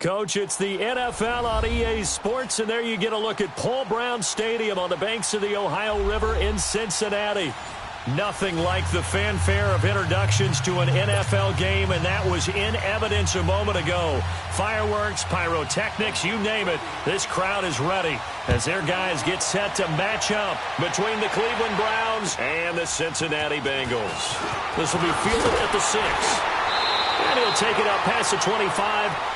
Coach, it's the NFL on EA Sports, and there you get a look at Paul Brown Stadium on the banks of the Ohio River in Cincinnati. Nothing like the fanfare of introductions to an NFL game, and that was in evidence a moment ago. Fireworks, pyrotechnics, you name it, this crowd is ready as their guys get set to match up between the Cleveland Browns and the Cincinnati Bengals. This will be fielded at the 6. And he'll take it up past the 25.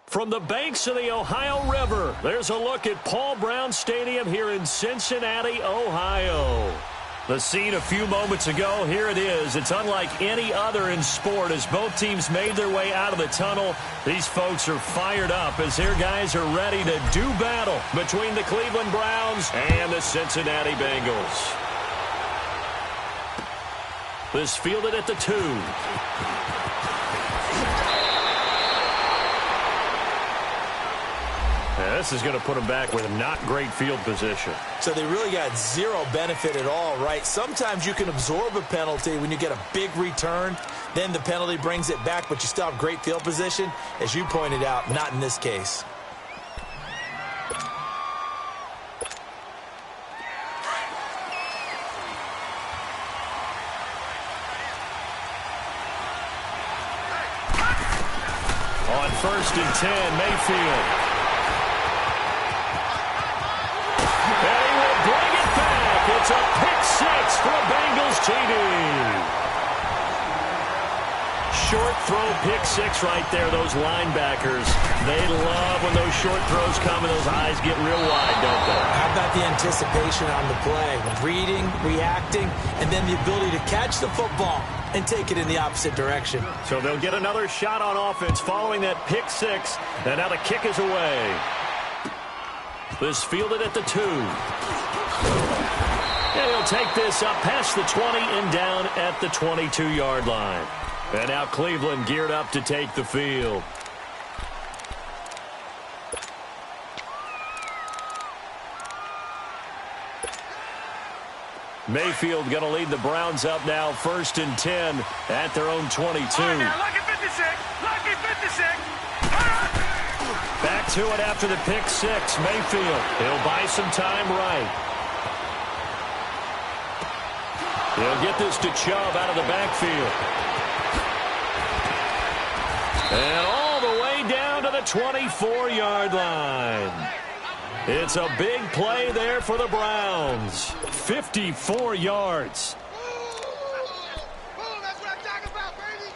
From the banks of the Ohio River, there's a look at Paul Brown Stadium here in Cincinnati, Ohio. The scene a few moments ago, here it is. It's unlike any other in sport as both teams made their way out of the tunnel. These folks are fired up as their guys are ready to do battle between the Cleveland Browns and the Cincinnati Bengals. This fielded at the 2. This is going to put them back with not great field position. So they really got zero benefit at all, right? Sometimes you can absorb a penalty when you get a big return. Then the penalty brings it back, but you still have great field position. As you pointed out, not in this case. On 1st and 10, Mayfield. It's a pick 6 for a Bengals TD. short throw, pick six right there. Those linebackers, they love when those short throws come and those eyes get real wide, don't they? How about the anticipation on the play? Reading, reacting, and then the ability to catch the football and take it in the opposite direction. So they'll get another shot on offense following that pick six. And now the kick is away. This fielded at the 2. And he'll take this up past the 20 and down at the 22-yard line. And now Cleveland geared up to take the field. Mayfield going to lead the Browns up now, 1st and 10 at their own 22. Lucky 56. Lucky 56. Back to it after the pick six. Mayfield, he'll buy some time right. He'll get this to Chubb out of the backfield. And all the way down to the 24-yard line. It's a big play there for the Browns. 54 yards. That's what I'm talking about, baby.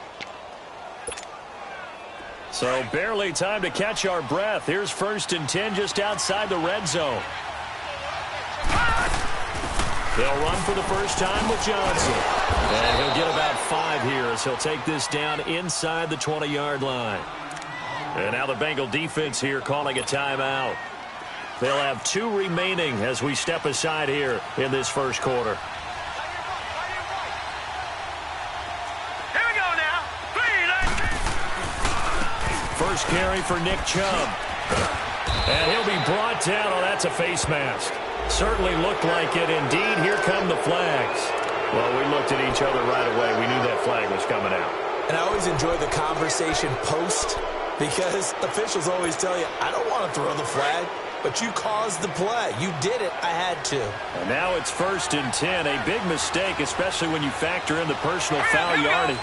So barely time to catch our breath. Here's 1st and 10 just outside the red zone. They'll run for the first time with Johnson. And he'll get about 5 here as he'll take this down inside the 20-yard line. And now the Bengal defense here calling a timeout. They'll have 2 remaining as we step aside here in this first quarter. Here we go now. First carry for Nick Chubb. And he'll be brought down. Oh, that's a face mask. Certainly looked like it. Indeed, here come the flags. Well, we looked at each other right away. We knew that flag was coming out. And I always enjoy the conversation post because officials always tell you, I don't want to throw the flag. But you caused the play. You did it. I had to. And now it's 1st and 10. A big mistake, especially when you factor in the personal foul yardage.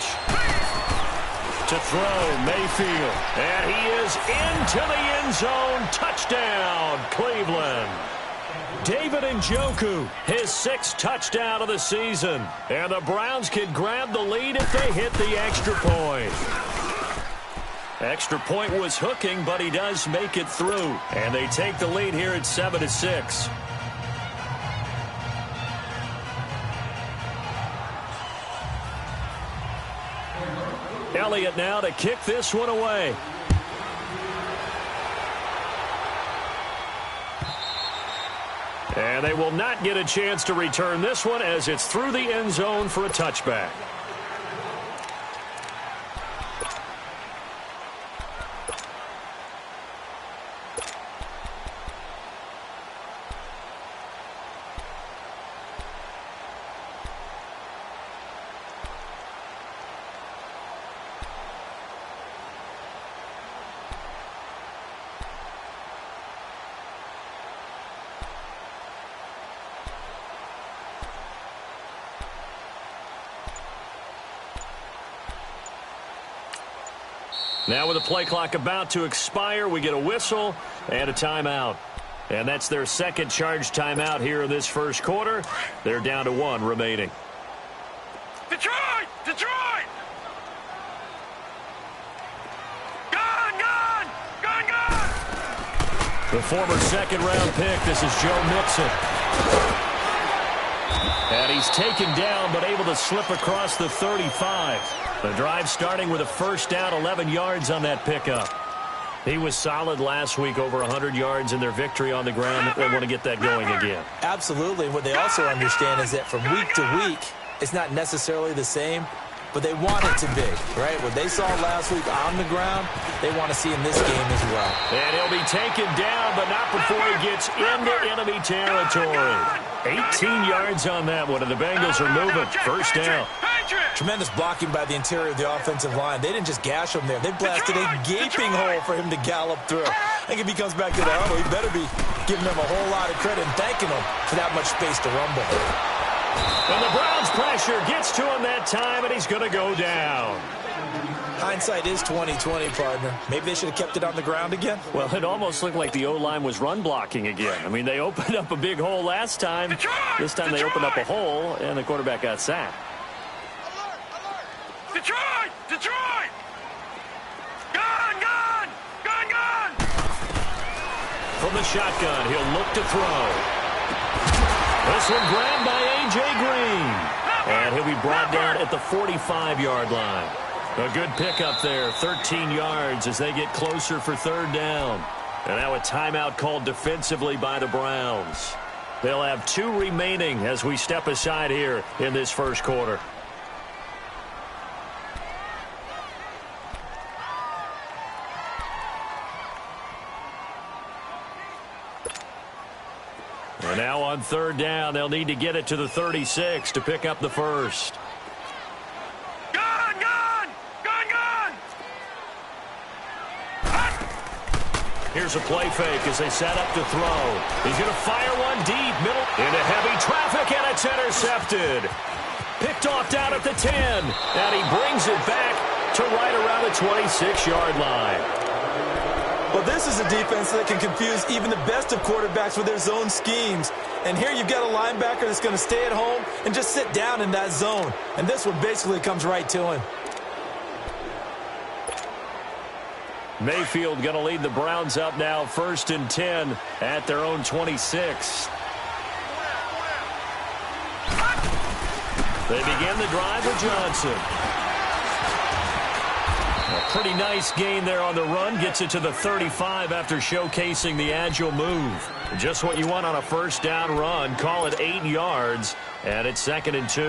To throw, Mayfield. And he is into the end zone. Touchdown, Cleveland. David Njoku, his 6th touchdown of the season. And the Browns can grab the lead if they hit the extra point. Extra point was hooking, but he does make it through. And they take the lead here at 7-6. Elliott now to kick this one away. And they will not get a chance to return this one as it's through the end zone for a touchback. Now with the play clock about to expire, we get a whistle and a timeout. And that's their 2nd charge timeout here in this first quarter. They're down to 1 remaining. Detroit! Detroit! Gone! Gone! Gone! Gone! The former 2nd-round pick, this is Joe Mixon. And he's taken down but able to slip across the 35. The drive starting with a first down, 11 yards on that pickup. He was solid last week, over 100 yards in their victory on the ground. They want to get that going again. Absolutely. What they also understand is that from week to week, it's not necessarily the same, but they want it to be, right? What they saw last week on the ground, they want to see in this game as well. And he'll be taken down, but not before he gets into enemy territory. 18 yards on that one, and the Bengals are moving. First down. Tremendous blocking by the interior of the offensive line. They didn't just gash him there. They blasted a gaping hole for him to gallop through. I think if he comes back to the huddle, he better be giving them a whole lot of credit and thanking them for that much space to rumble. And the Browns' pressure gets to him that time, and he's going to go down. Hindsight is 20/20, partner. Maybe they should have kept it on the ground again. Well, it almost looked like the O-line was run blocking again. I mean, they opened up a big hole last time. This time they opened up a hole, and the quarterback got sacked. Detroit! Detroit! From the shotgun, he'll look to throw. This one grabbed by A.J. Green. And he'll be brought down at the 45-yard line. A good pickup there, 13 yards as they get closer for third down. And now a timeout called defensively by the Browns. They'll have 2 remaining as we step aside here in this first quarter. And now on third down, they'll need to get it to the 36 to pick up the first. Gun! Gun! Gun! Gun! Here's a play fake as they set up to throw. He's going to fire one deep, middle, into heavy traffic, and it's intercepted. Picked off down at the 10, and he brings it back to right around the 26-yard line. Well, this is a defense that can confuse even the best of quarterbacks with their zone schemes. And here you've got a linebacker that's going to stay at home and just sit down in that zone. And this one basically comes right to him. Mayfield going to lead the Browns up now, 1st and 10 at their own 26. They begin the drive with Johnson. A pretty nice gain there on the run. Gets it to the 35 after showcasing the agile move. Just what you want on a first down run. Call it 8 yards, and it's 2nd and 2.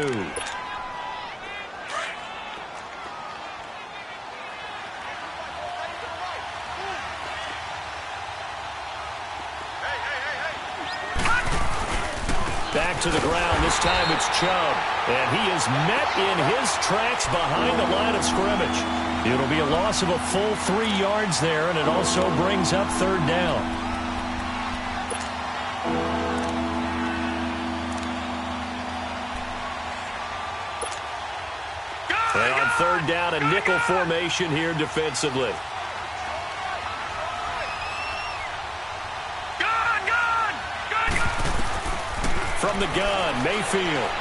Back to the ground. This time it's Chubb. And he is met in his tracks behind the line of scrimmage. It'll be a loss of a full 3 yards there, and it also brings up third down. And on third down, a nickel formation here defensively. From the gun, Mayfield.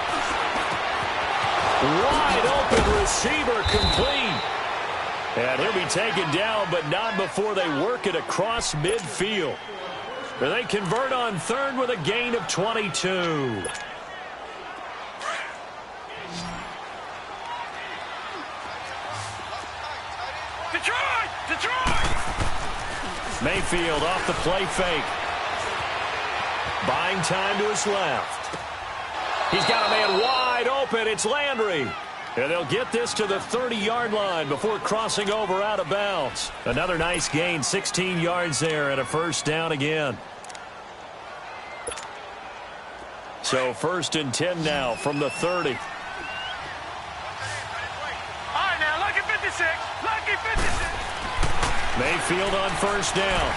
Wide open receiver, complete. And he'll be taken down, but not before they work it across midfield. And they convert on third with a gain of 22. Detroit! Detroit! Mayfield off the play fake. Buying time to his left. He's got a man wide open. It's Landry. And they'll get this to the 30-yard line before crossing over out of bounds. Another nice gain, 16 yards there, and a first down again. So 1st and 10 now from the 30. All right, now, lucky 56. Lucky 56. Mayfield on first down.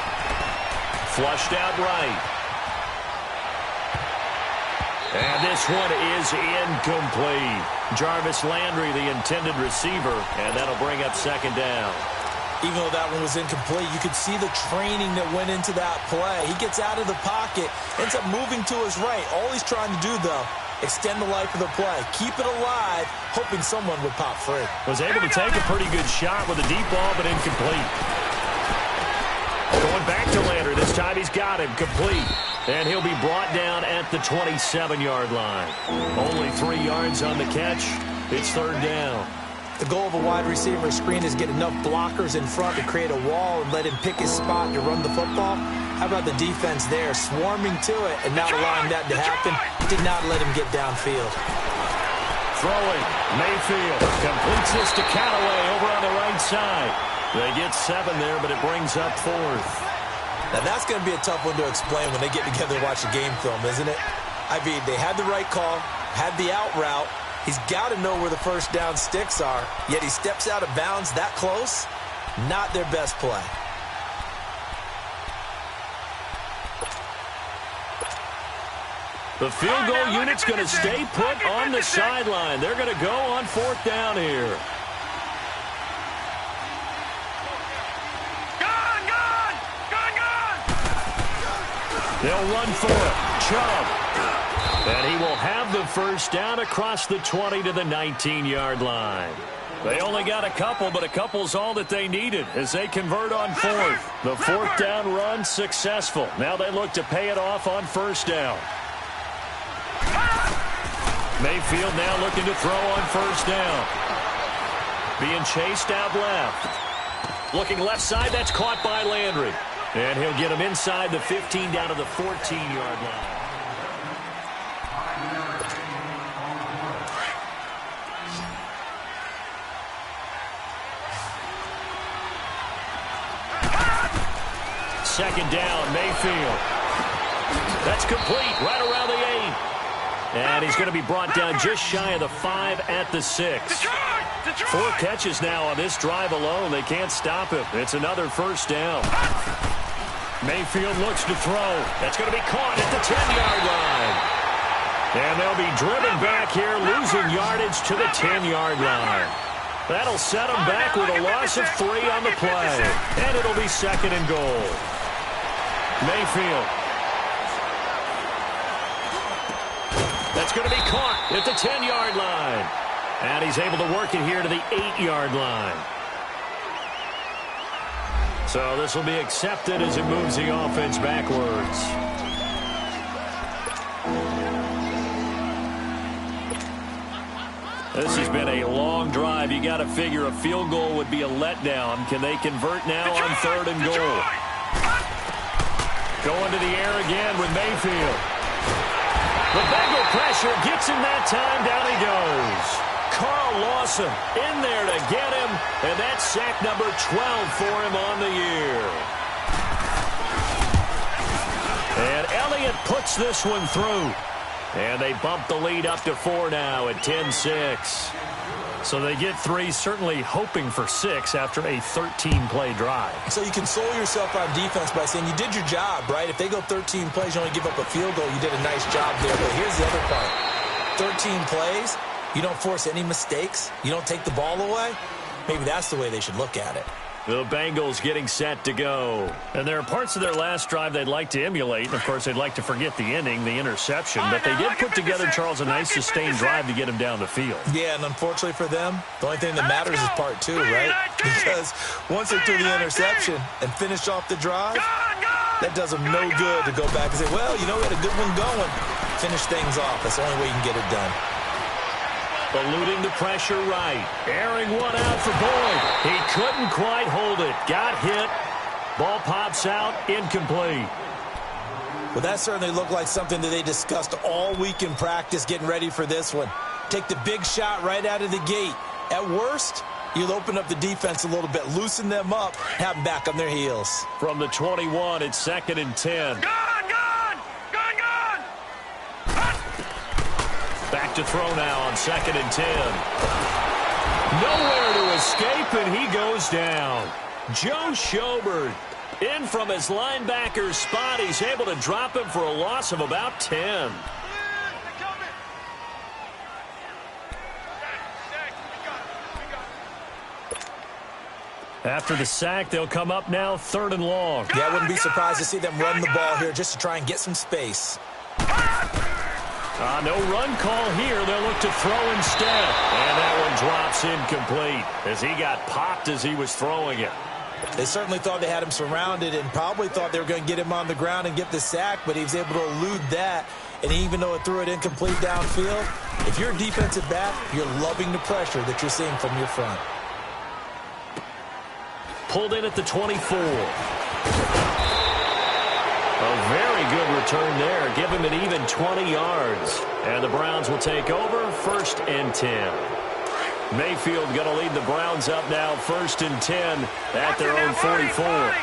Flushed out right. And this one is incomplete. Jarvis Landry, the intended receiver, and that'll bring up 2nd down. Even though that one was incomplete, you could see the training that went into that play. He gets out of the pocket, ends up moving to his right. All he's trying to do, though, extend the life of the play. Keep it alive, hoping someone would pop free. Was able to take a pretty good shot with a deep ball, but incomplete. Going back to Landry. This time he's got him complete. And he'll be brought down at the 27-yard line. Only 3 yards on the catch. It's third down. The goal of a wide receiver screen is get enough blockers in front to create a wall and let him pick his spot to run the football. How about the defense there, swarming to it and not allowing that to happen? Did not let him get downfield. Throwing, Mayfield completes this to Callaway over on the right side. They get 7 there, but it brings up 4th. Now, that's going to be a tough one to explain when they get together and watch a game film, isn't it? I mean, they had the right call, had the out route. He's got to know where the first down sticks are, yet he steps out of bounds that close. Not their best play. The field goal unit's going to stay put on the sideline. They're going to go on 4th down here. They'll run for it. Chubb. And he will have the first down across the 20 to the 19-yard line. They only got a couple, but a couple's all that they needed as they convert on fourth. The fourth down run successful. Now they look to pay it off on first down. Mayfield now looking to throw on first down. Being chased out left. Looking left side, that's caught by Landry. And he'll get him inside the 15 down to the 14-yard line. Second down, Mayfield. That's complete, right around the 8. And he's going to be brought down just shy of the 5 at the 6. 4 catches now on this drive alone. They can't stop him. It's another first down. Mayfield looks to throw. That's going to be caught at the 10-yard line. And they'll be driven back here, losing yardage to the 10-yard line. That'll set them back with a loss of 3 on the play. And it'll be second and goal. Mayfield. That's going to be caught at the 10-yard line. And he's able to work it here to the 8-yard line. So this will be accepted as it moves the offense backwards. This has been a long drive. You got to figure a field goal would be a letdown. Can they convert now on third and goal? Going to the air again with Mayfield. The Bengal pressure gets him that time. Down he goes. Carl Lawson in there to get him, and that's sack number 12 for him on the year. And Elliott puts this one through. And they bump the lead up to 4 now at 10-6. So they get 3, certainly hoping for 6 after a 13-play drive. So you console yourself on defense by saying you did your job, right? If they go 13 plays, you only give up a field goal, you did a nice job there. But here's the other part. 13 plays, you don't force any mistakes, you don't take the ball away. Maybe that's the way they should look at it. The Bengals getting set to go. And there are parts of their last drive they'd like to emulate. And, of course, they'd like to forget the ending, the interception. But they did put together, Charles, a nice sustained drive to get him down the field. Yeah, and unfortunately for them, the only thing that matters is part 2, right? Because once they threw the interception and finished off the drive, that does them no good to go back and say, well, you know, we had a good one going. Finish things off. That's the only way you can get it done. Eluding the pressure right. Airing one out for Boyd. He couldn't quite hold it. Got hit. Ball pops out. Incomplete. Well, that certainly looked like something that they discussed all week in practice getting ready for this one. Take the big shot right out of the gate. At worst, you'll open up the defense a little bit, loosen them up, have them back on their heels. From the 21, it's 2nd and 10. Back to throw now on 2nd and 10. Nowhere to escape, and he goes down. Joe Schobert in from his linebacker spot. He's able to drop him for a loss of about 10. After the sack, they'll come up now 3rd and long. Yeah, I wouldn't be surprised to see them run the ball here just to try and get some space. No run call here. They'll look to throw instead. And that one drops incomplete as he got popped as he was throwing it. They certainly thought they had him surrounded and probably thought they were going to get him on the ground and get the sack, but he was able to elude that. And even though it threw it incomplete downfield, if you're a defensive back, you're loving the pressure that you're seeing from your front. Pulled in at the 24. A very good return there. Give him an even 20 yards. And the Browns will take over 1st and 10. Mayfield going to lead the Browns up now 1st and 10 at their own 44.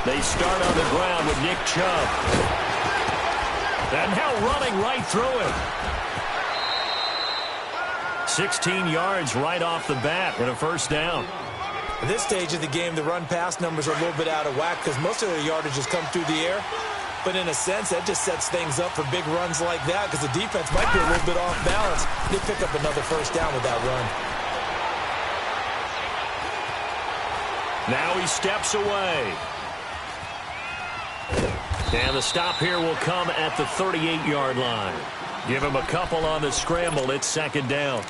They start on the ground with Nick Chubb. And now running right through it. 16 yards right off the bat with a 1st down. At this stage of the game, the run-pass numbers are a little bit out of whack because most of their yardage has come through the air. But in a sense, that just sets things up for big runs like that because the defense might be a little bit off balance. They pick up another 1st down with that run. Now he steps away. And the stop here will come at the 38-yard line. Give him a couple on the scramble. It's second down.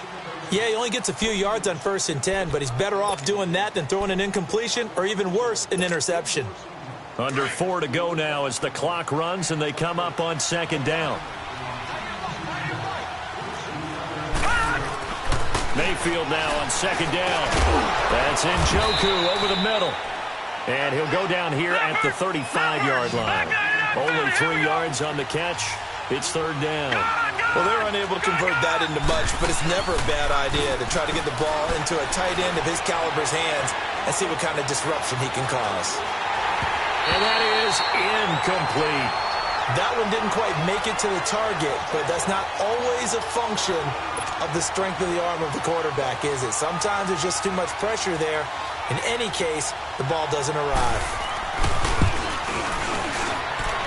Yeah, he only gets a few yards on 1st and 10, but he's better off doing that than throwing an incompletion or even worse, an interception. Under 4 to go now as the clock runs and they come up on second down. Mayfield now on second down. That's Njoku over the middle. And he'll go down here at the 35-yard line. Only 3 yards on the catch. It's third down. Well, they're unable to convert that into much, but it's never a bad idea to try to get the ball into a tight end of his caliber's hands and see what kind of disruption he can cause. And that is incomplete. That one didn't quite make it to the target, but that's not always a function of the strength of the arm of the quarterback, is it? Sometimes there's just too much pressure there. In any case, the ball doesn't arrive.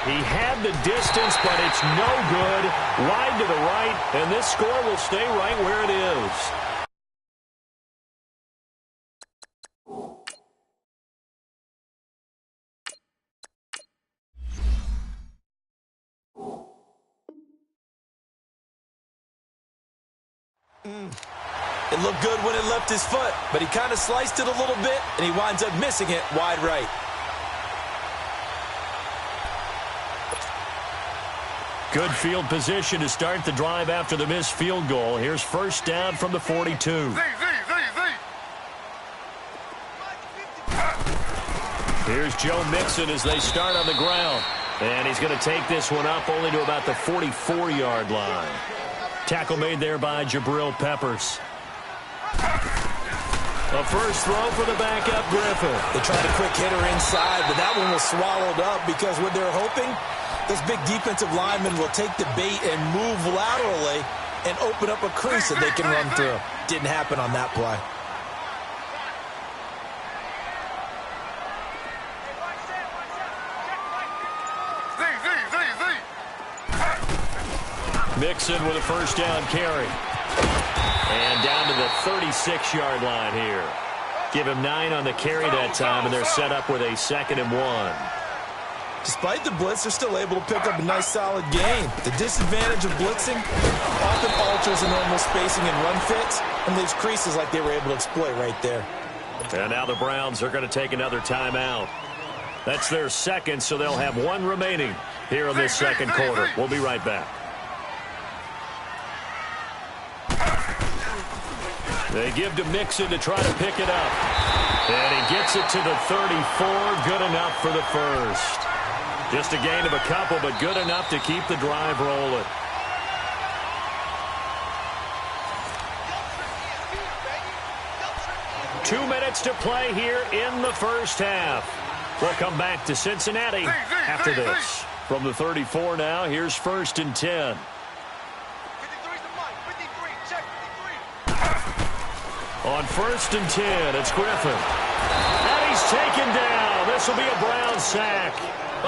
He had the distance, but it's no good. Wide to the right, and this score will stay right where it is. It looked good when it left his foot, but he kind of sliced it a little bit, and he winds up missing it wide right. Good field position to start the drive after the missed field goal. Here's first down from the 42. Here's Joe Mixon as they start on the ground. And he's going to take this one up only to about the 44-yard line. Tackle made there by Jabril Peppers. A first throw for the backup Griffin. They tried a quick hitter inside, but that one was swallowed up because what they're hoping, those big defensive linemen will take the bait and move laterally and open up a crease that they can run through. Didn't happen on that play. Mixon with a first down carry. And down to the 36-yard line here. Give him 9 on the carry that time, and they're set up with a 2nd and 1. Despite the blitz, they're still able to pick up a nice, solid gain. The disadvantage of blitzing often alters the normal spacing and run fits, and leaves creases like they were able to exploit right there. And now the Browns are going to take another timeout. That's their second, so they'll have 1 remaining here in this second quarter. We'll be right back. They give to Mixon to try to pick it up. And he gets it to the 34. Good enough for the first. Just a gain of a couple, but good enough to keep the drive rolling. Two minutes to play here in the first half. We'll come back to Cincinnati after this. From the 34 now, here's 1st and 10. On 1st and 10, it's Griffin. And he's taken down. This will be a Brown sack.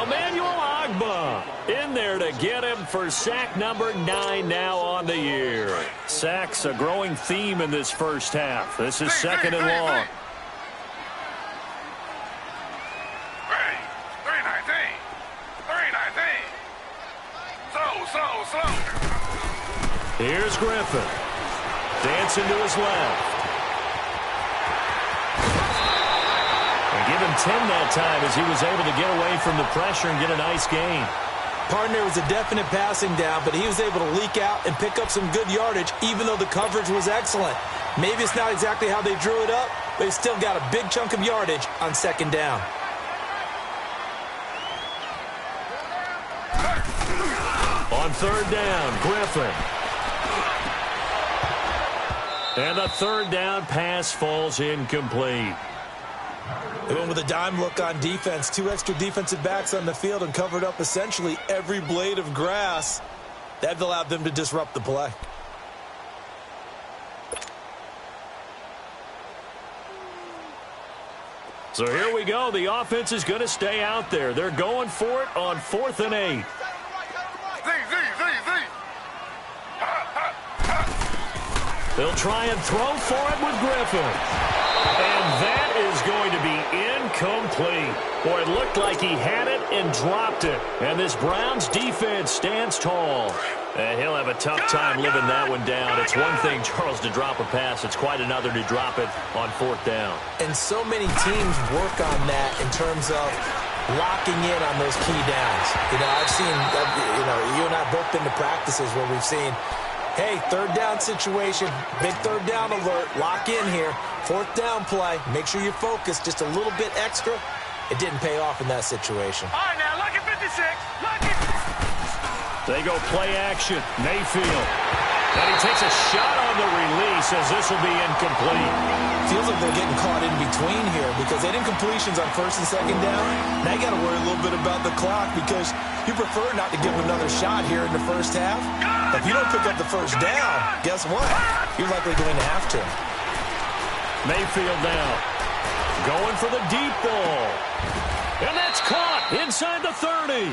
Emmanuel Ogbah in there to get him for sack number 9 now on the year. Sacks a growing theme in this first half. This is 2nd and long. 319. Slow. Here's Griffin. Dancing to his left. Give him 10 that time as he was able to get away from the pressure and get a nice gain. Partner was a definite passing down, but he was able to leak out and pick up some good yardage, even though the coverage was excellent. Maybe it's not exactly how they drew it up, but he still got a big chunk of yardage on 2nd down. On 3rd down, Griffin. And the 3rd down pass falls incomplete. They went with a dime look on defense. 2 extra defensive backs on the field and covered up essentially every blade of grass. That allowed them to disrupt the play. So here we go. The offense is going to stay out there. They're going for it on 4th and 8. They'll try and throw for it with Griffin. And that is going to be Incomplete. Boy, it looked like he had it and dropped it. And this Browns defense stands tall. And he'll have a tough time living that one down. It's one thing, Charles, to drop a pass. It's quite another to drop it on 4th down. And so many teams work on that in terms of locking in on those key downs. You know, I've seen, you and I both been to practices where we've seen, hey, 3rd down situation, big 3rd down alert, lock in here. 4th down play, make sure you're focused just a little bit extra. It didn't pay off in that situation. All right, now, lucky 56. Lucky. They go play action. Mayfield. And he takes a shot on the release as this will be incomplete. Feels like they're getting caught in between here because they had incompletions on 1st and 2nd down. Now you got to worry a little bit about the clock because you prefer not to give them another shot here in the 1st half. If you don't pick up the 1st down, guess what? You're likely going to have to. Mayfield now. Going for the deep ball. And that's caught inside the 30.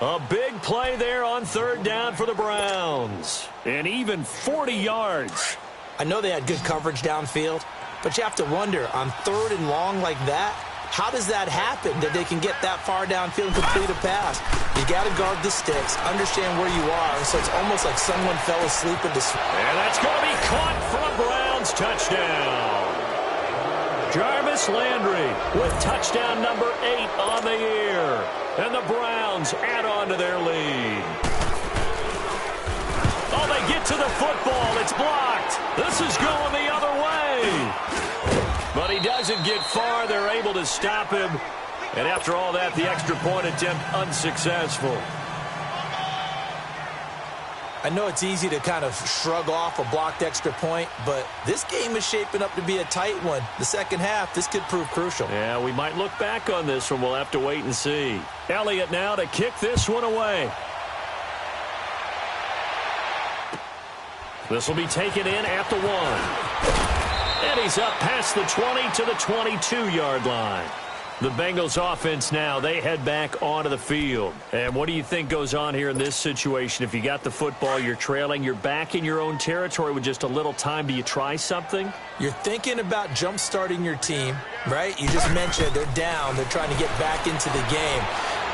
A big play there on 3rd down for the Browns. And even 40 yards. I know they had good coverage downfield, but you have to wonder, on 3rd and long like that, how does that happen that they can get that far downfield and complete a pass? You got to guard the sticks, understand where you are, so it's almost like someone fell asleep in the... And that's going to be caught for a Browns touchdown. Jarvis Landry with touchdown number 8 on the year. And the Browns add on to their lead. Oh, they get to the football. It's blocked. This is going the other way. But he doesn't get far. They're able to stop him. And after all that, the extra point attempt unsuccessful. I know it's easy to kind of shrug off a blocked extra point, but this game is shaping up to be a tight one. The 2nd half, this could prove crucial. Yeah, we might look back on this one. We'll have to wait and see. Elliott now to kick this one away. This will be taken in at the 1. And he's up past the 20 to the 22-yard line. The Bengals offense now, they head back onto the field. And what do you think goes on here in this situation? If you got the football, you're trailing, you're back in your own territory with just a little time. Do you try something? You're thinking about jump-starting your team, right? You just mentioned they're down. They're trying to get back into the game.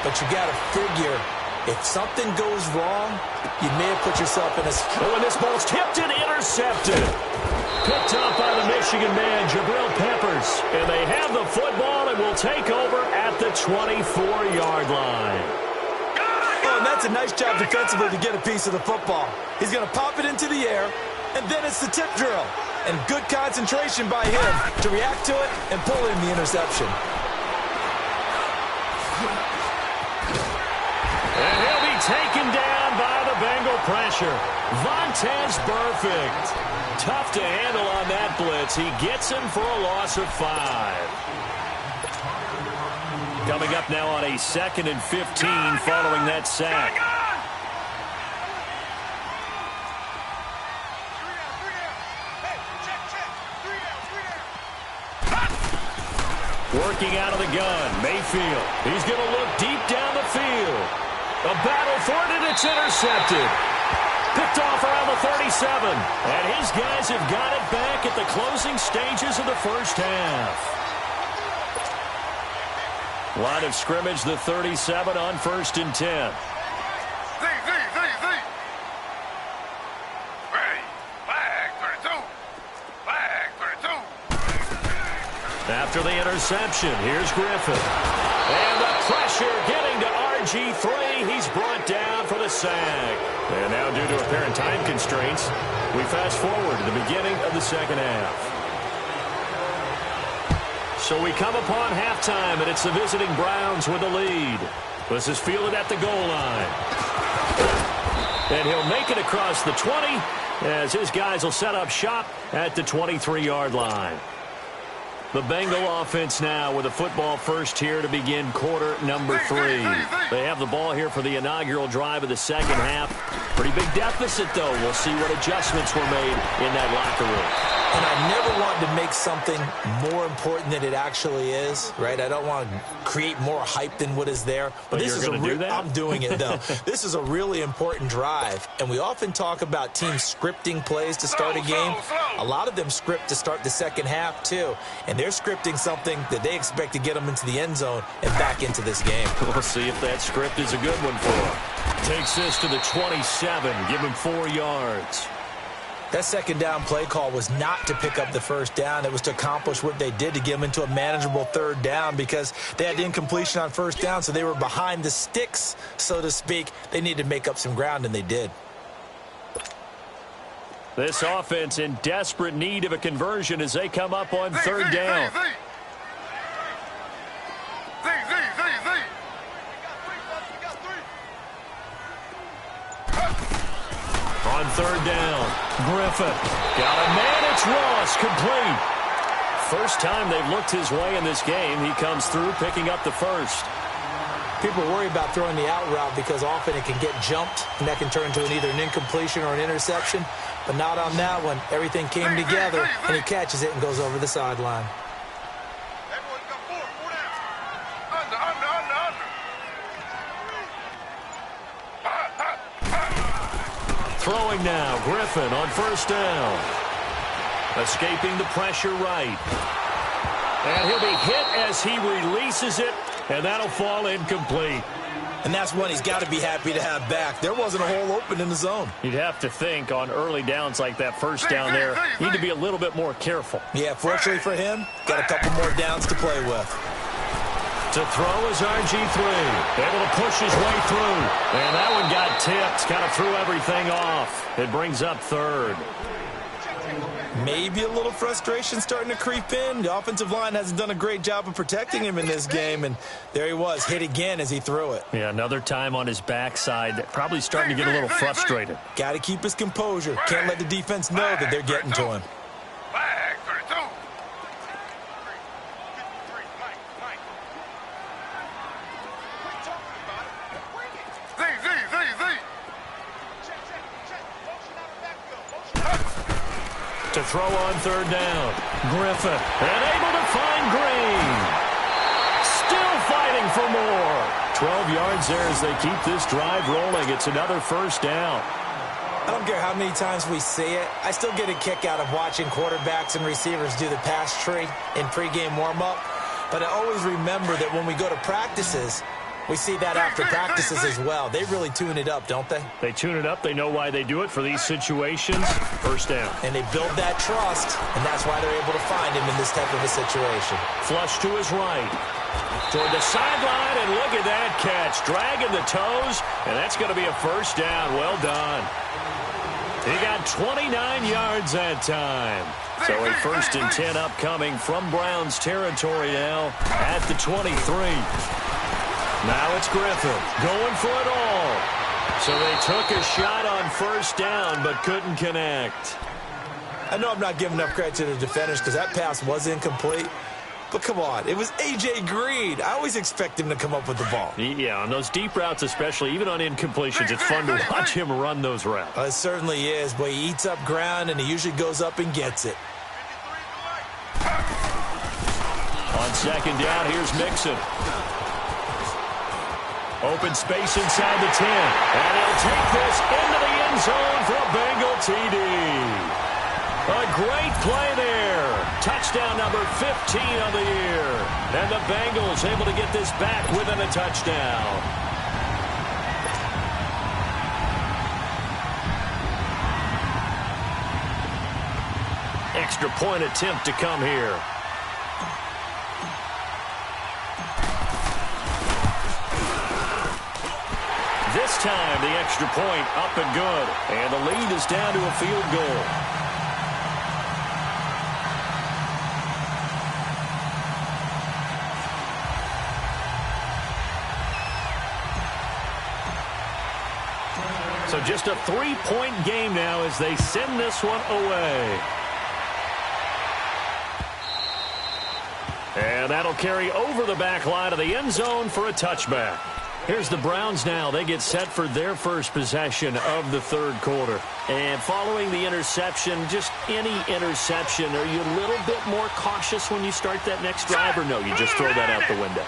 But you got to figure, if something goes wrong, you may have put yourself in a... Oh, and this ball's tipped and intercepted. Picked up by the Michigan man, Jabril Peppers. And they have the football and will take over at the 24-yard line. Oh, and that's a nice job defensively to get a piece of the football. He's going to pop it into the air, and then it's the tip drill. And good concentration by him to react to it and pull in the interception. And he'll be taken down by the Bengal pressure. Vontaze Burfict. Tough to handle on that blitz. He gets him for a loss of 5. Coming up now on a 2nd and 15 following that sack. Working out of the gun, Mayfield. He's going to look deep down the field. A battle for it, and it's intercepted. Picked off around the 37. And his guys have got it back at the closing stages of the 1st half. Line of scrimmage, the 37 on 1st and 10. After the interception, here's Griffin. And the pressure getting to RG3. He's brought down for the sack. And now, due to apparent time constraints, we fast forward to the beginning of the 2nd half. So we come upon halftime, and it's the visiting Browns with the lead. This is fielded at the goal line. And he'll make it across the 20 as his guys will set up shop at the 23-yard line. The Bengal offense now with a football first here to begin quarter number 3. They have the ball here for the inaugural drive of the second half. Pretty big deficit, though. We'll see what adjustments were made in that locker room. And I never want to make something more important than it actually is, right? I don't want to create more hype than what is there. But this is I'm doing it, though. This is a really important drive. And we often talk about teams scripting plays to start a game. A lot of them script to start the second half, too. And they're scripting something that they expect to get them into the end zone and back into this game. We'll see if that script is a good one for them. Takes this to the 27, give him 4 yards. That second down play call was not to pick up the first down. It was to accomplish what they did to get them into a manageable third down because they had incompletion on first down, so they were behind the sticks, so to speak. They needed to make up some ground, and they did. This offense in desperate need of a conversion as they come up on third down. On third down, Griffin got a man. It's Ross, complete. First time they've looked his way in this game. He comes through, picking up the first. People worry about throwing the out route because often it can get jumped, and that can turn into either an incompletion or an interception. But not on that one. Everything came together, and he catches it and goes over the sideline. Throwing now, Griffin on first down. Escaping the pressure right. And he'll be hit as he releases it, and that'll fall incomplete. And that's one he's got to be happy to have back. There wasn't a hole open in the zone. You'd have to think on early downs like that first down there, you need to be a little bit more careful. Yeah, fortunately for him, got a couple more downs to play with. To throw is RG3. Able to push his way through. And that one got tipped. Kind of threw everything off. It brings up third. Maybe a little frustration starting to creep in. The offensive line hasn't done a great job of protecting him in this game. And there he was, hit again as he threw it. Yeah, another time on his backside. Probably starting to get a little frustrated. Got to keep his composure. Can't let the defense know that they're getting to him. To throw on third down. Griffin, and able to find Green. Still fighting for more. 12 yards there as they keep this drive rolling. It's another first down. I don't care how many times we see it. I still get a kick out of watching quarterbacks and receivers do the pass tree in pregame warm-up. But I always remember that when we go to practices, we see that after practices as well. They really tune it up, don't they? They tune it up. They know why they do it for these situations. First down. And they build that trust, and that's why they're able to find him in this type of a situation. Flush to his right. Toward the sideline, and look at that catch. Dragging the toes, and that's going to be a first down. Well done. He got 29 yards that time. So a 1st and 10 upcoming from Browns territory now at the 23. Now it's Griffin going for it all. So they took a shot on first down but couldn't connect. I know I'm not giving enough credit to the defenders because that pass was incomplete. But come on, it was A.J. Green. I always expect him to come up with the ball. Yeah, on those deep routes especially, even on incompletions, it's fun to watch him run those routes. It certainly is, but he eats up ground and he usually goes up and gets it. On second down, here's Mixon. Open space inside the 10. And he'll take this into the end zone for a Bengal TD. A great play there. Touchdown number 15 of the year. And the Bengals able to get this back within a touchdown. Extra point attempt to come here. This time, the extra point up and good. And the lead is down to a field goal. So just a 3-point game now as they send this one away. And that'll carry over the back line of the end zone for a touchback. Here's the Browns now. They get set for their first possession of the third quarter. And following the interception, just any interception, are you a little bit more cautious when you start that next drive, or no, you just throw that out the window?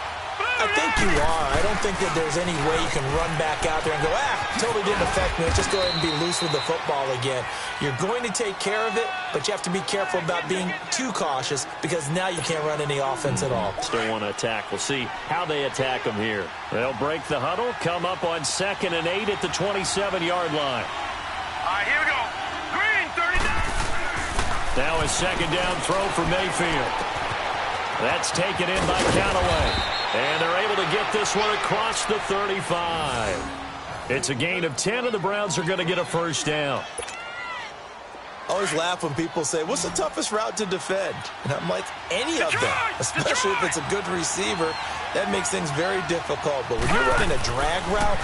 I think you are. I don't think that there's any way you can run back out there and go, totally didn't affect me. Let's just go ahead and be loose with the football again. You're going to take care of it, but you have to be careful about being too cautious because now you can't run any offense at all. Still want to attack. We'll see how they attack them here. They'll break the huddle, come up on 2nd and 8 at the 27-yard line. All right, here we go. Green, 39. Now a second down throw for Mayfield. That's taken in by Callaway. And they're able to get this one across the 35. It's a gain of 10, and the Browns are going to get a first down. I always laugh when people say, what's the toughest route to defend? And I'm like, any of them, especially if it's a good receiver. That makes things very difficult. But when you're running a drag route,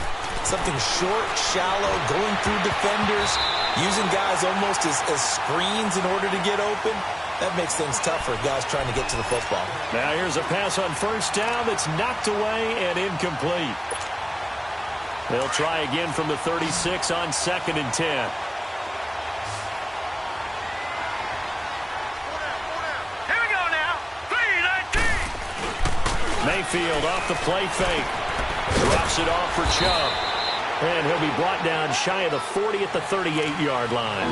something short, shallow, going through defenders, using guys almost as screens in order to get open, that makes things tough for guys trying to get to the football. Now here's a pass on first down that's knocked away and incomplete. They'll try again from the 36 on 2nd and 10. Here we go now. 3-19. Mayfield off the play fake. Drops it off for Chubb. And he'll be brought down shy of the 40 at the 38-yard line.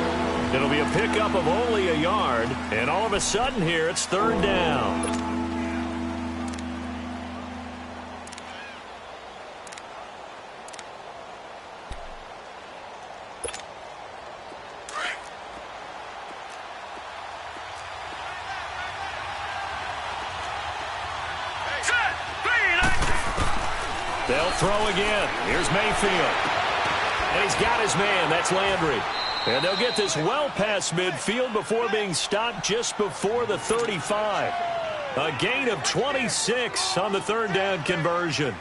It'll be a pickup of only a yard. And all of a sudden here, it's 3rd down. They'll throw again. Here's Mayfield. And he's got his man. That's Landry. And they'll get this well past midfield before being stopped just before the 35. A gain of 26 on the 3rd down conversion.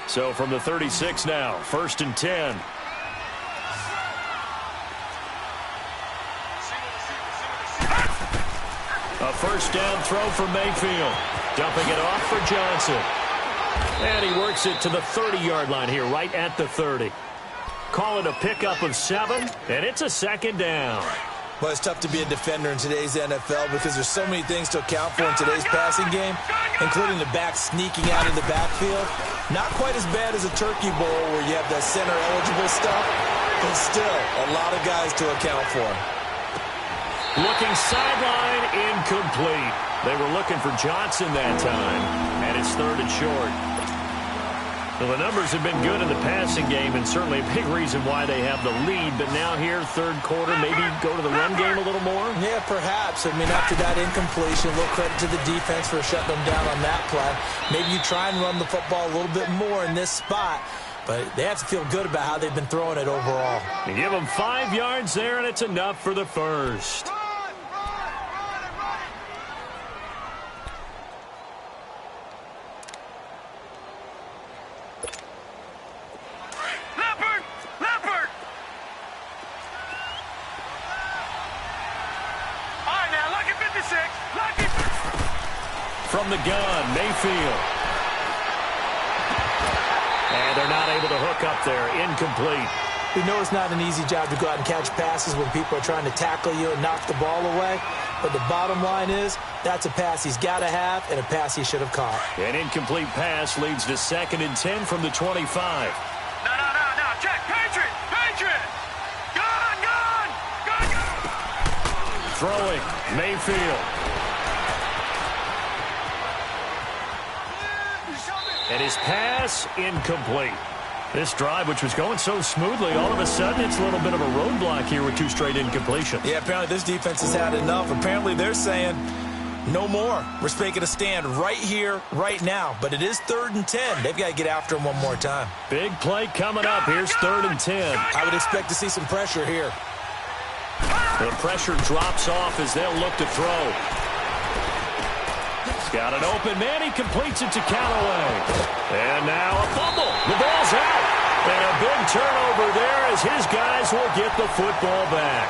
So from the 36 now, 1st and 10. A first down throw for Mayfield. Dumping it off for Johnson. And he works it to the 30-yard line here, right at the 30. Call it a pickup of 7, and it's a 2nd down. Well, it's tough to be a defender in today's NFL because there's so many things to account for in today's passing game, including the back sneaking out of the backfield. Not quite as bad as a turkey bowl where you have the center-eligible stuff, but still a lot of guys to account for. Looking sideline, incomplete. They were looking for Johnson that time, and it's 3rd and short. Well, the numbers have been good in the passing game, and certainly a big reason why they have the lead. But now here, 3rd quarter, maybe go to the run game a little more? Yeah, perhaps. I mean, after that incompletion, a little credit to the defense for shutting them down on that play. Maybe you try and run the football a little bit more in this spot. But they have to feel good about how they've been throwing it overall. You give them 5 yards there, and it's enough for the first. From the gun, Mayfield. And they're not able to hook up there. Incomplete. We know it's not an easy job to go out and catch passes when people are trying to tackle you and knock the ball away. But the bottom line is, that's a pass he's got to have and a pass he should have caught. An incomplete pass leads to 2nd and 10 from the 25. No. Check. Patriot. Gun. Throwing, Mayfield. And his pass, incomplete. This drive, which was going so smoothly, all of a sudden it's a little bit of a roadblock here with 2 straight incompletions. Yeah, apparently this defense has had enough. Apparently they're saying, no more. We're making a stand right here, right now. But it is 3rd and 10. They've got to get after him one more time. Big play coming up. Here's 3rd and 10. I would expect to see some pressure here. The pressure drops off as they'll look to throw. He's got an open man. He completes it to Callaway. And now a fumble. The ball's out. And a big turnover there as his guys will get the football back.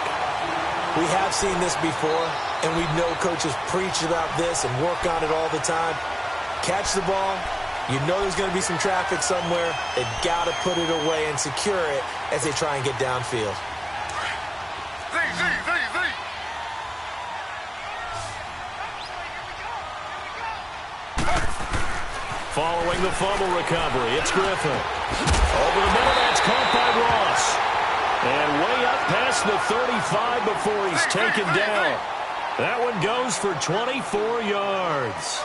We have seen this before, and we know coaches preach about this and work on it all the time. catch the ball, you know there's going to be some traffic somewhere. They've got to put it away and secure it as they try and get downfield. Following the fumble recovery, it's Griffin. Over the middle, that's caught by Ross. And way up past the 35 before he's taken down. That one goes for 24 yards.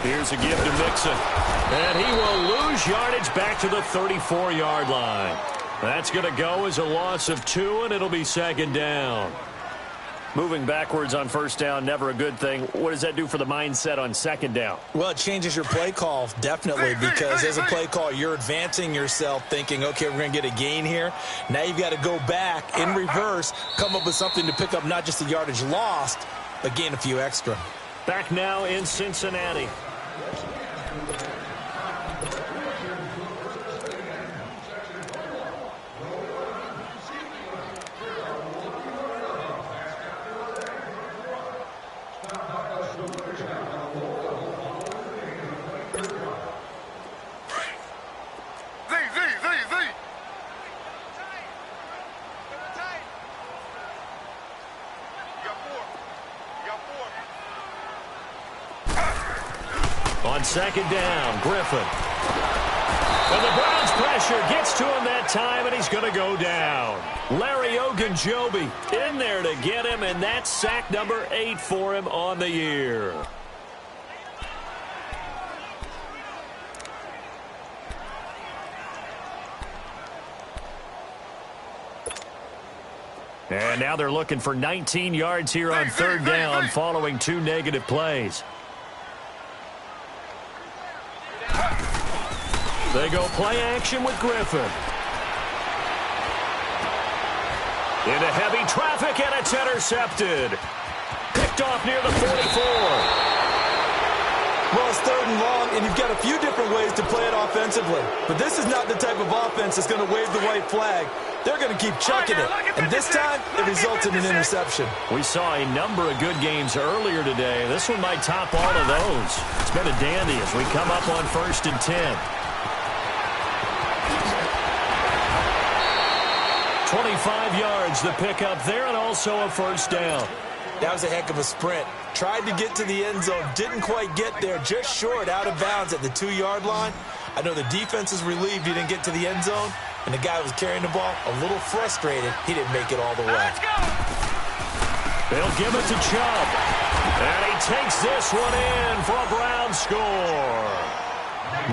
Here's a give to Mixon. And he will lose yardage back to the 34-yard line. That's going to go as a loss of 2, and it'll be second down. Moving backwards on first down, never a good thing. What does that do for the mindset on second down? Well, it changes your play call, definitely, because as a play call, you're advancing yourself thinking, okay, we're going to get a gain here. Now you've got to go back in reverse, come up with something to pick up not just the yardage lost, but gain a few extra. Back now in Cincinnati. On second down, Griffin. And the Browns pressure gets to him that time, and he's going to go down. Larry Ogunjobi in there to get him, and that's sack number 8 for him on the year. And now they're looking for 19 yards here on third down following 2 negative plays. They go play action with Griffin. Into heavy traffic, and it's intercepted. Picked off near the 44. Well, it's third and long, and you've got a few different ways to play it offensively. But this is not the type of offense that's going to wave the white flag. They're going to keep chucking it. And this time, it results in an interception. We saw a number of good games earlier today. This one might top all of those. It's been a dandy as we come up on 1st and 10. 25 yards the pickup there, and also a first down. That was a heck of a sprint. Tried to get to the end zone, didn't quite get there, just short, out of bounds at the 2-yard line. I know the defense is relieved he didn't get to the end zone, and the guy who was carrying the ball, a little frustrated, he didn't make it all the way. Let's go! They'll give it to Chubb, and he takes this one in for a Brown score.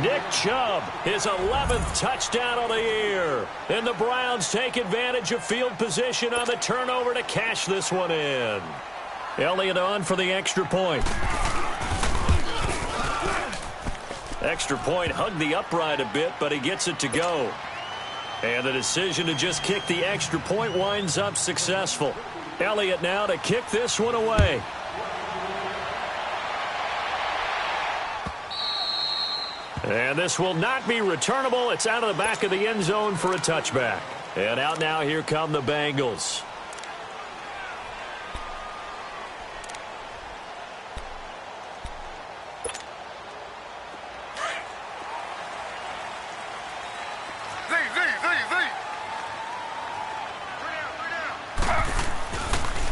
Nick Chubb, his 11th touchdown of the year. And the Browns take advantage of field position on the turnover to cash this one in. Elliott on for the extra point. Extra point hugged the upright a bit, but he gets it to go. And the decision to just kick the extra point winds up successful. Elliott now to kick this one away. And this will not be returnable. It's out of the back of the end zone for a touchback. And out now, here come the Bengals.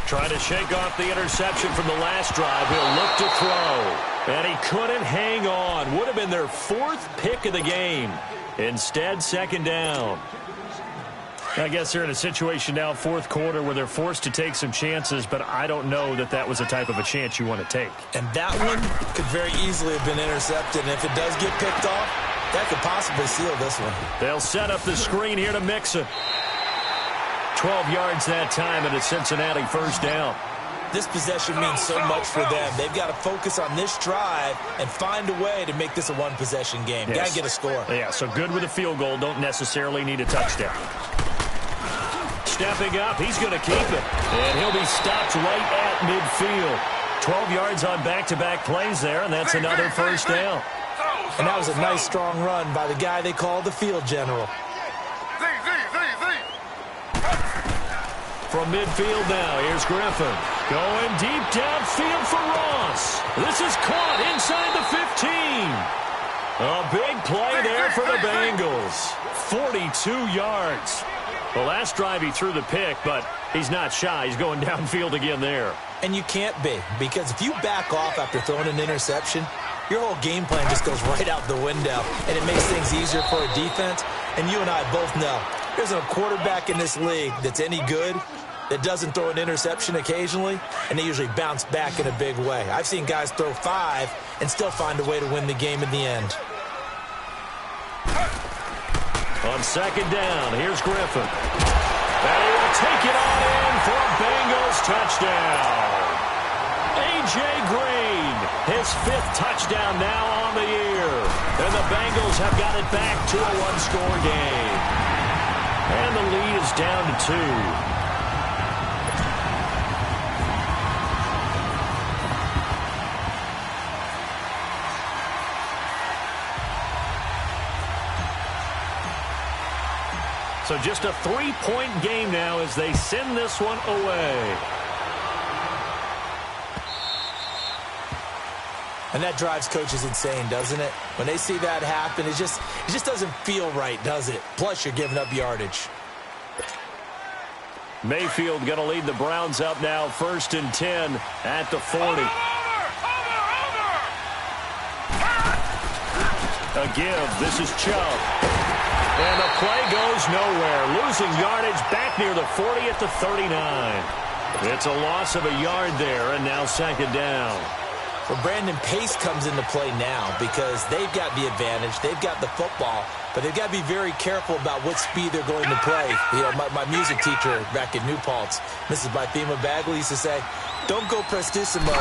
Trying to shake off the interception from the last drive. He'll look to throw. And he couldn't hang on. Would have been their 4th pick of the game. Instead, second down. I guess they're in a situation now, 4th quarter, where they're forced to take some chances, but I don't know that that was the type of a chance you want to take. And that one could very easily have been intercepted. And if it does get picked off, that could possibly seal this one. They'll set up the screen here to Mixon. 12 yards that time, and a Cincinnati first down. This possession means so much for them. They've got to focus on this drive and find a way to make this a one-possession game. Yes. Got to get a score. Yeah, so good with a field goal. Don't necessarily need a touchdown. Stepping up, he's going to keep it. And he'll be stopped right at midfield. 12 yards on back-to-back plays there, and that's another first down. And that was a nice, strong run by the guy they call the field general. From midfield now, here's Griffin. Going deep downfield for Ross. This is caught inside the 15. A big play there for the Bengals. 42 yards. The last drive he threw the pick, but he's not shy. He's going downfield again there. And you can't be, because if you back off after throwing an interception, your whole game plan just goes right out the window, and it makes things easier for a defense. And you and I both know there's a quarterback in this league that's any good that doesn't throw an interception occasionally, and they usually bounce back in a big way. I've seen guys throw 5 and still find a way to win the game in the end. On second down, here's Griffin. And he will take it on in for a Bengals touchdown. A.J. Green, his 5th touchdown now on the year. And the Bengals have got it back to a 1-score game. And the lead is down to 2. So just a 3-point game now as they send this one away. And that drives coaches insane, doesn't it? When they see that happen, it just doesn't feel right, does it? Plus, you're giving up yardage. Mayfield going to lead the Browns up now, 1st and 10 at the 40. A give. This is Chubb. And the play goes nowhere. Losing yardage back near the 40 at the 39. It's a loss of a yard there, and now 2nd down. Well, Brandon, pace comes into play now because they've got the advantage. They've got the football, but they've got to be very careful about what speed they're going to play. You know, my music teacher back in New Paltz, Mrs. Bythema Bagley, used to say, don't go prestissimo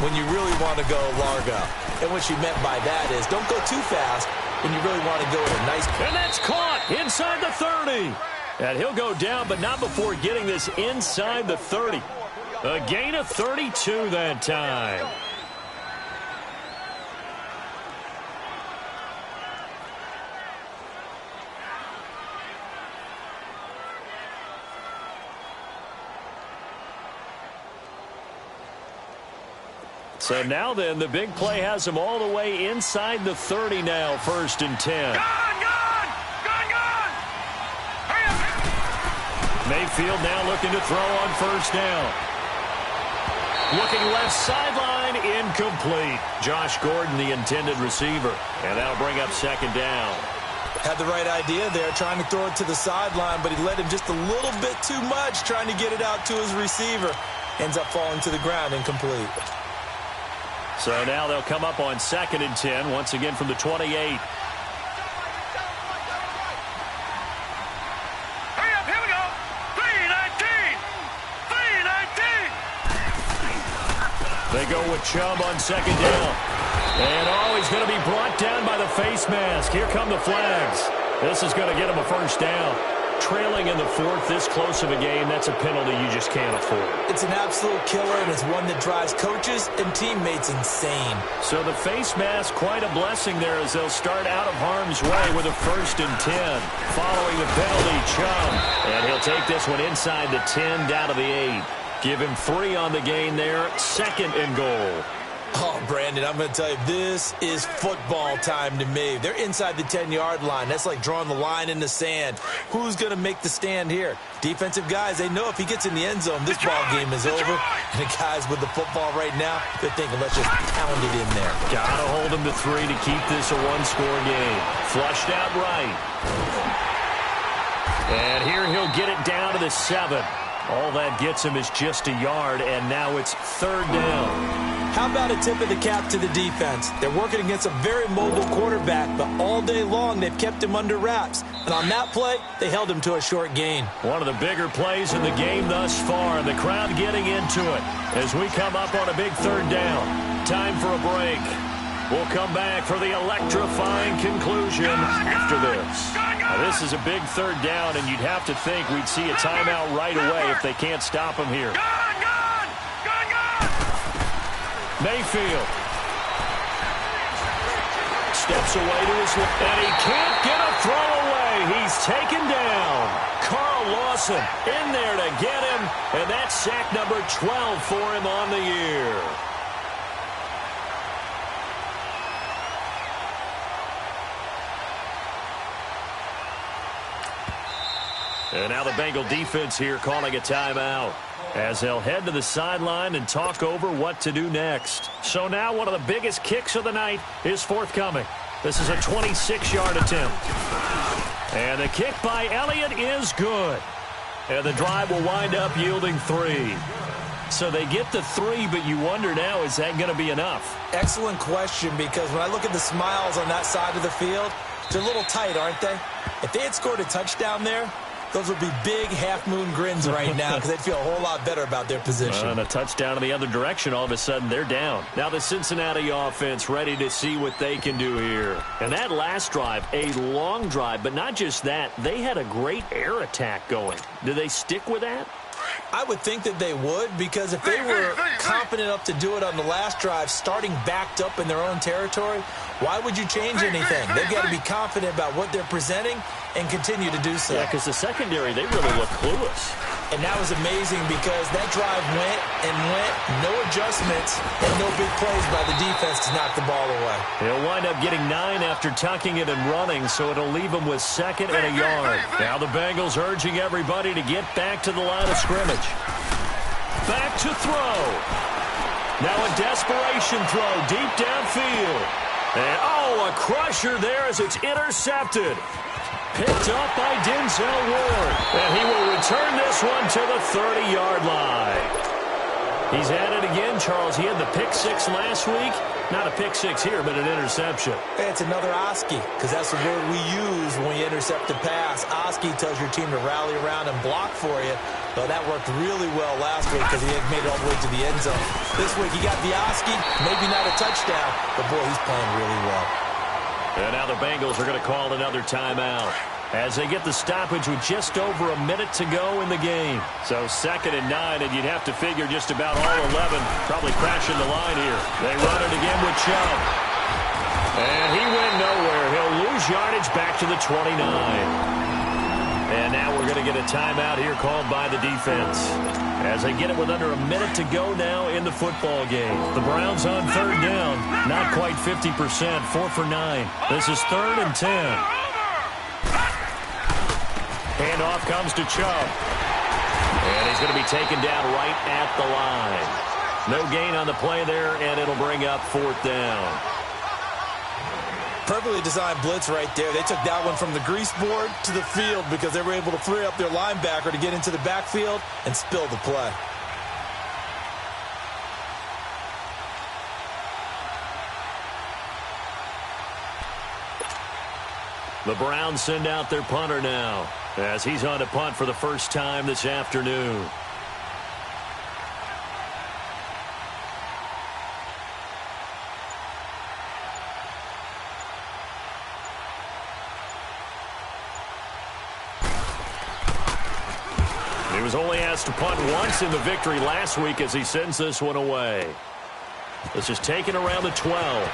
when you really want to go largo. And what she meant by that is don't go too fast when you really want to go at a nice... And that's caught inside the 30. And he'll go down, but not before getting this inside the 30. A gain of 32 that time. So now then, the big play has him all the way inside the 30 now, 1st and 10. Gone! Hurry up! Mayfield now looking to throw on 1st down. Looking left sideline, incomplete. Josh Gordon, the intended receiver. And that'll bring up 2nd down. Had the right idea there, trying to throw it to the sideline, but he let him just a little bit too much, trying to get it out to his receiver. Ends up falling to the ground, incomplete. So now they'll come up on 2nd and 10, once again from the 28. Hurry up, here we go. 3-19. They go with Chubb on 2nd down. And he's going to be brought down by the face mask. Here come the flags. This is going to get him a 1st down. Trailing in the 4th, this close of a game, that's a penalty you just can't afford. It's an absolute killer, and it's one that drives coaches and teammates insane. So the face mask, quite a blessing there as they'll start out of harm's way with a 1st and 10. Following the penalty, Chubb. And he'll take this one inside the 10, down to the 8. Give him 3 on the gain there, 2nd and goal. Oh, Brandon, I'm going to tell you, this is football time to me. They're inside the 10-yard line. That's like drawing the line in the sand. Who's going to make the stand here? Defensive guys, they know if he gets in the end zone, this ball game is over. And the guys with the football right now, they're thinking, let's just pound it in there. Got to hold him to 3 to keep this a 1-score game. Flushed out right. And here he'll get it down to the 7. All that gets him is just a yard, and now it's 3rd down. How about a tip of the cap to the defense? They're working against a very mobile quarterback, but all day long they've kept him under wraps. And on that play, they held him to a short gain. One of the bigger plays in the game thus far, and the crowd getting into it as we come up on a big 3rd down. Time for a break. We'll come back for the electrifying conclusion after this. Now, this is a big 3rd down, and you'd have to think we'd see a timeout right away if they can't stop him here. Mayfield steps away to his left, and he can't get a throw away. He's taken down. Carl Lawson in there to get him, and that's sack number 12 for him on the year. And now the Bengal defense here calling a timeout as they'll head to the sideline and talk over what to do next. So now one of the biggest kicks of the night is forthcoming. This is a 26-yard attempt. And the kick by Elliott is good. And the drive will wind up yielding 3. So they get the 3, but you wonder now, is that going to be enough? Excellent question, because when I look at the smiles on that side of the field, they're a little tight, aren't they? If they had scored a touchdown there, those would be big half-moon grins right now because they'd feel a whole lot better about their position. And a touchdown in the other direction, all of a sudden they're down. Now the Cincinnati offense ready to see what they can do here. And that last drive, a long drive, but not just that. They had a great air attack going. Do they stick with that? I would think that they would, because if they were confident enough to do it on the last drive, starting backed up in their own territory, why would you change anything? They've got to be confident about what they're presenting and continue to do so. Yeah, because the secondary, they really look clueless. And that was amazing because that drive went and went, no adjustments, and no big plays by the defense to knock the ball away. He'll wind up getting 9 after tucking it and running, so it'll leave him with 2nd and a yard. Now the Bengals urging everybody to get back to the line of scrimmage. Back to throw. Now a desperation throw deep downfield. And, a crusher there as it's intercepted. Picked up by Denzel Ward. And he will return this one to the 30-yard line. He's at it again, Charles. He had the pick 6 last week. Not a pick 6 here, but an interception. Hey, it's another Oski, because that's the word we use when you intercept a pass. Oski tells your team to rally around and block for you. Well, that worked really well last week because he had made it all the way to the end zone. This week he got the Oski, maybe not a touchdown, but boy, he's playing really well. And now the Bengals are going to call another timeout as they get the stoppage with just over a minute to go in the game. So 2nd and 9, and you'd have to figure just about all 11 probably crashing the line here. They run it again with Chubb. And he went nowhere. He'll lose yardage back to the 29. And now we're going to get a timeout here called by the defense as they get it with under a minute to go now in the football game. The Browns on 3rd down, not quite 50%, 4 for 9. This is 3rd and 10. Handoff comes to Chubb. And he's going to be taken down right at the line. No gain on the play there, and it'll bring up 4th down. Perfectly designed blitz right there. They took that one from the grease board to the field because they were able to free up their linebacker to get into the backfield and spill the play. The Browns send out their punter now as he's on to punt for the first time this afternoon. He was only asked to punt once in the victory last week as he sends this one away. This is taken around the 12.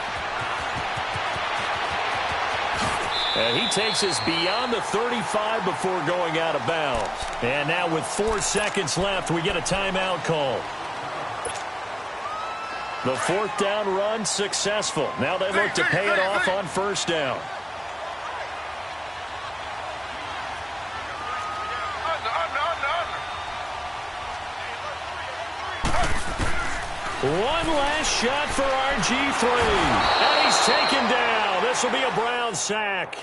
And he takes us beyond the 35 before going out of bounds. And now with 4 seconds left, we get a timeout call. The 4th down run successful. Now they look to pay it off on 1st down. One last shot for RG3. And he's taken down. This will be a Brown sack.